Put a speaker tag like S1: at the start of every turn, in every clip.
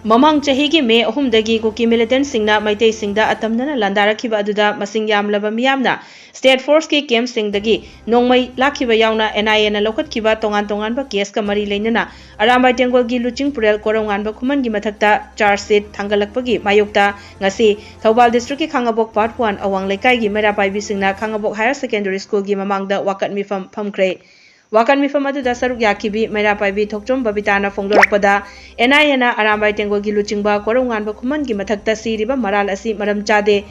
S1: Mamang Chahigi May Ahumdagi Kuki militant Singna Maite Singda Atamna Landarakhiba Aduda Masing Yamlaba Miyamna State Force ki Camp Singdagi Nongmai Lakhiba Yauna NIA na Lokatkiba Tongan Case Kamari Lenana Arambai Tengolgi Luchingba Kourounganba Khuman gi Mathakta charge sheet Thangalakpagi Mayokta Ngasi Thoubal District ki Khangabok Part 1 Awang Lekai gi Meira Paibi Singna Khangabok Higher Secondary School gi Mamangda Wakat Mifam Phamkre Wakan Mifam Aduda Saruk Yakibi Meira Paibi Thokchom Babitana Fongdorakpada NIA na Arambai Tengolgi Luchingba Kourounganba Khuman gi Mathakta Siriba Maral asi Maram Chade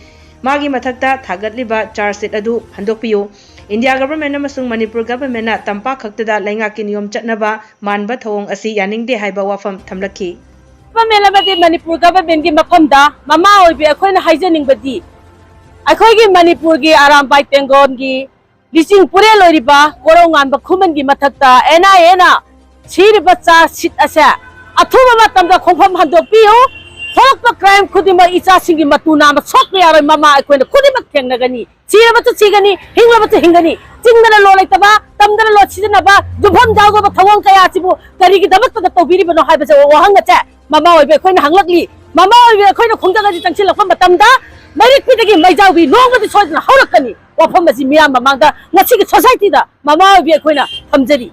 S1: Magi Mathakta Thagatliba charge sheet adu handokpiyu India government amasung Manipur government na tampa khaktada laingaki niyom chatnaba manba thawong asi yaningde haiba wafam thamlakhi
S2: Pamelabadi Manipur government gi mafamda mama oibi akhoina haijaningbadi akhoigi Manipur gi Arambai Tengol gi lising pure loiriba Kourounganba Khuman gi Mathakta NIA na Siriba cha sit asa athuba matamda khongpham handokpiyu Thokpa crime khudima icha singi matuna ma sokni aroi mama akhoina khudima thengnagani Siriba tu chigani hingla tu hingani chingdana lo laitaba tamdana lo chidana ba dubham jago ba thawang kaya chibu kari gi dabak ta tobiri bano haiba se wahanga cha mama oibe akhoina hanglakli mama oibe akhoina khongjaga ji tangsil lakpa matamda marik pidagi maijawbi nongba ti soidna haurakani wafam ji miyam mamangda ngachigi society da mama oibe akhoina thamjari